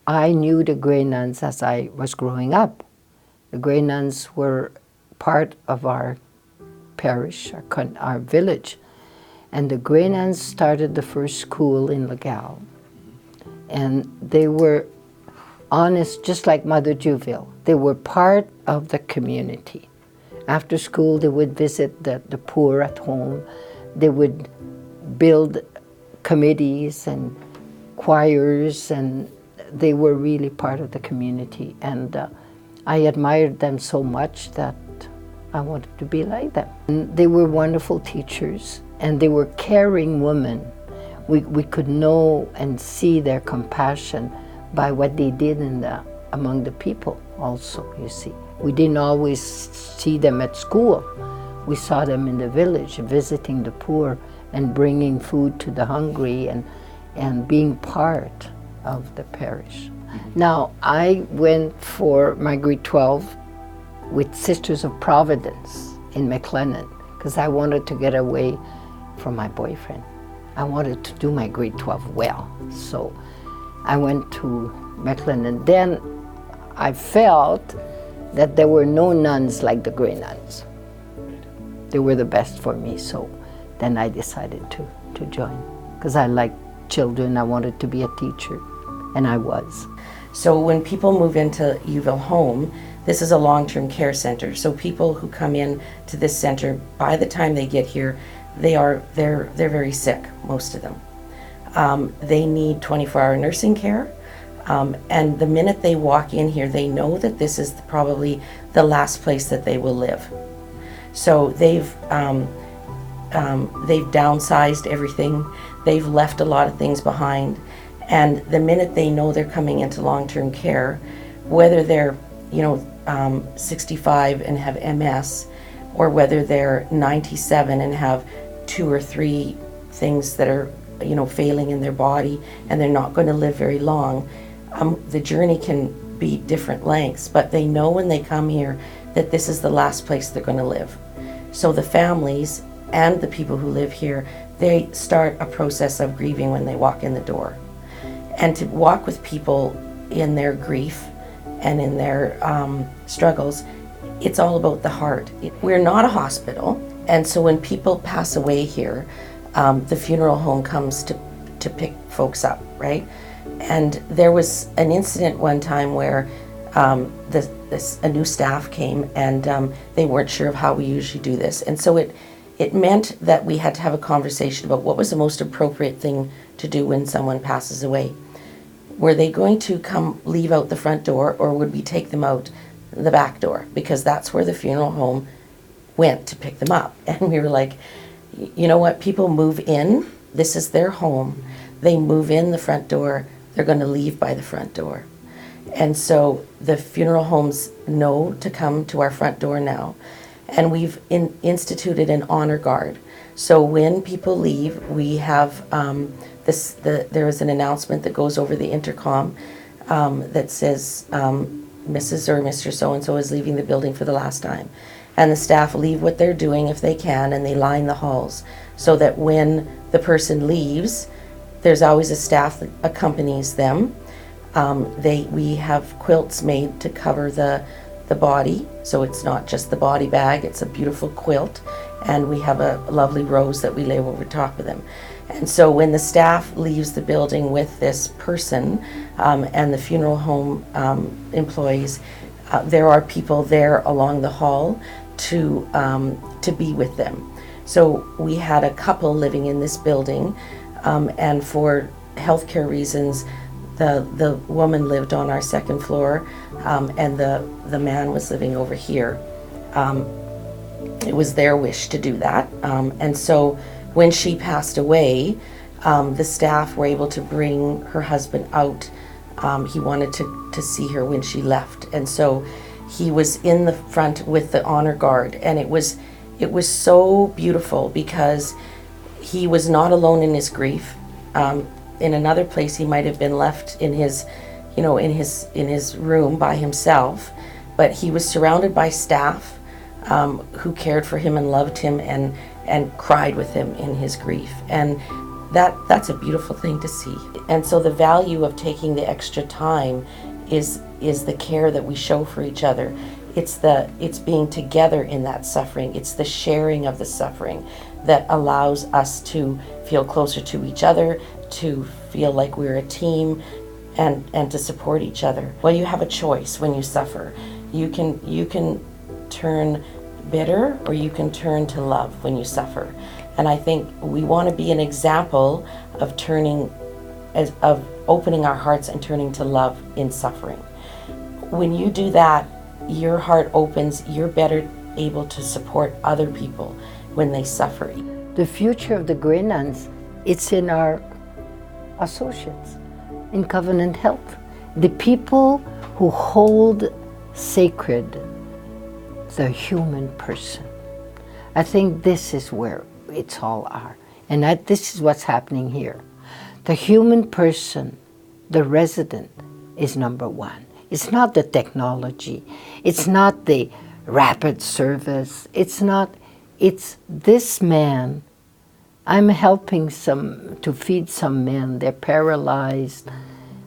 I knew the Grey Nuns as I was growing up. The Grey Nuns were part of our parish, our village. And the Grey Nuns started the first school in Legal. And they were honest, just like Mother Juville. They were part of the community. After school, they would visit the poor at home. They would build committees and choirs, and they were really part of the community. And I admired them so much that I wanted to be like them. And they were wonderful teachers, and they were caring women. We could know and see their compassion by what they did among the people also, you see. We didn't always see them at school. We saw them in the village, visiting the poor and bringing food to the hungry and being part of the parish. Now, I went for my grade 12 with Sisters of Providence in McLennan because I wanted to get away from my boyfriend. I wanted to do my grade 12 well. So I went to McLennan. Then I felt that there were no nuns like the Grey Nuns. They were the best for me, so then I decided to join because I liked children. I wanted to be a teacher, and I was. So when people move into Youville Home, this is a long-term care center. So people who come in to this center, by the time they get here, they're very sick, most of them. They need 24-hour nursing care, and the minute they walk in here, they know that this is probably the last place that they will live. So they've downsized everything. They've left a lot of things behind, and the minute they know they're coming into long-term care, whether they're 65 and have MS, or whether they're 97 and have 2 or 3 things that are failing in their body and they're not going to live very long, the journey can be different lengths, but they know when they come here that this is the last place they're going to live. So the families and the people who live here, they start a process of grieving when they walk in the door. And to walk with people in their grief and in their struggles, it's all about the heart. We're not a hospital, and so when people pass away here, the funeral home comes to pick folks up, right? And there was an incident one time where a new staff came, and they weren't sure of how we usually do this. And so it meant that we had to have a conversation about what was the most appropriate thing to do when someone passes away. Were they going to come leave out the front door, or would we take them out the back door? Because that's where the funeral home went to pick them up. And we were like, you know what, people move in, this is their home. They move in the front door, they're going to leave by the front door. And so the funeral homes know to come to our front door now. And we've instituted an honor guard. So when people leave, we have there is an announcement that goes over the intercom that says Mrs. or Mr. So-and-so is leaving the building for the last time. And the staff leave what they're doing if they can, and they line the halls so that when the person leaves, there's always a staff that accompanies them. We have quilts made to cover the body, so it's not just the body bag, it's a beautiful quilt, and we have a lovely rose that we lay over top of them. And so when the staff leaves the building with this person and the funeral home employees, there are people there along the hall to be with them. So we had a couple living in this building, and for healthcare reasons, the woman lived on our second floor, and the man was living over here. It was their wish to do that, and so when she passed away, the staff were able to bring her husband out. He wanted to see her when she left, and so he was in the front with the honor guard, and it was so beautiful because he was not alone in his grief. In another place, he might have been left in his room by himself, but he was surrounded by staff who cared for him and loved him and cried with him in his grief. And That's a beautiful thing to see. And so the value of taking the extra time is the care that we show for each other. It's being together in that suffering. It's the sharing of the suffering that allows us to feel closer to each other, to feel like we're a team, and to support each other. Well, you have a choice when you suffer. You can turn bitter, or you can turn to love when you suffer. And I think we want to be an example of of opening our hearts and turning to love in suffering. When you do that, your heart opens, you're better able to support other people when they suffer. The future of the Grey Nuns, it's in our associates, in Covenant Health. The people who hold sacred the human person. I think this is where it's all are. And this is what's happening here. The human person, the resident, is number one. It's not the technology. It's not the rapid service. It's this man. I'm helping to feed some men. They're paralyzed.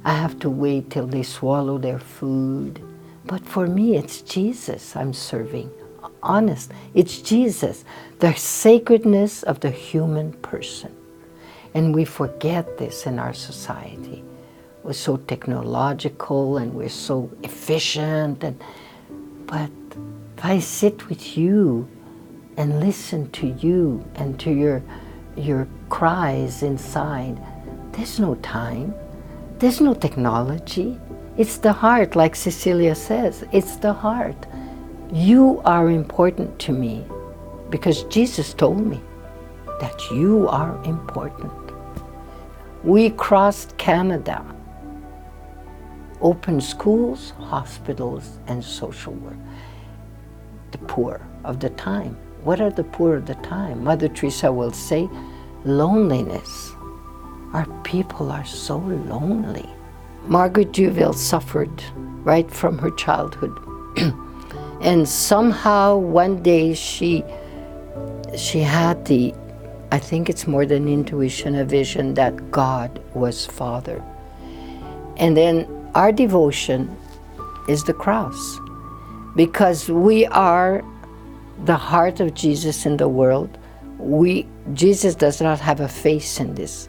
I have to wait till they swallow their food. But for me, it's Jesus I'm serving. Honest, it's Jesus, the sacredness of the human person. And we forget this in our society. We're so technological and we're so efficient. But if I sit with you and listen to you and to your cries inside, there's no time. There's no technology. It's the heart, like Cecilia says. It's the heart. You are important to me because Jesus told me that you are important. We crossed Canada, opened schools, hospitals, and social work. The poor of the time. What are the poor of the time? Mother Teresa will say, loneliness. Our people are so lonely. Margaret Duville suffered right from her childhood. And somehow one day she had I think it's more than intuition, a vision that God was Father. And then our devotion is the cross, because we are the heart of Jesus in the world. Jesus does not have a face in this.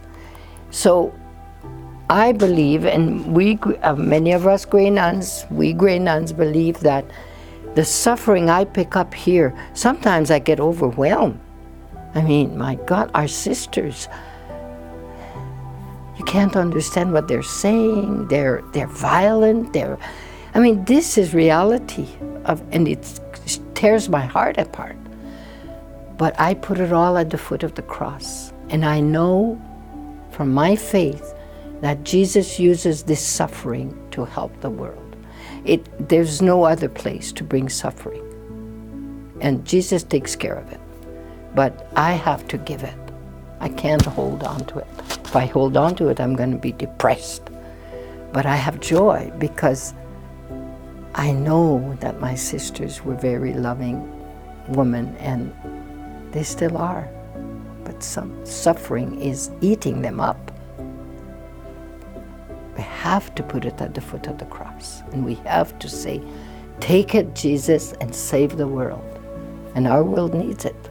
So I believe, and many of us Grey Nuns, we Grey Nuns believe that the suffering I pick up here, sometimes I get overwhelmed. I mean, my God, our sisters, you can't understand what they're saying. They're violent. This is reality, and it tears my heart apart. But I put it all at the foot of the cross. And I know from my faith that Jesus uses this suffering to help the world. There's no other place to bring suffering. And Jesus takes care of it. But I have to give it. I can't hold on to it. If I hold on to it, I'm going to be depressed. But I have joy because I know that my sisters were very loving women, and they still are. But some suffering is eating them up. We have to put it at the foot of the cross. And we have to say, take it, Jesus, and save the world. And our world needs it.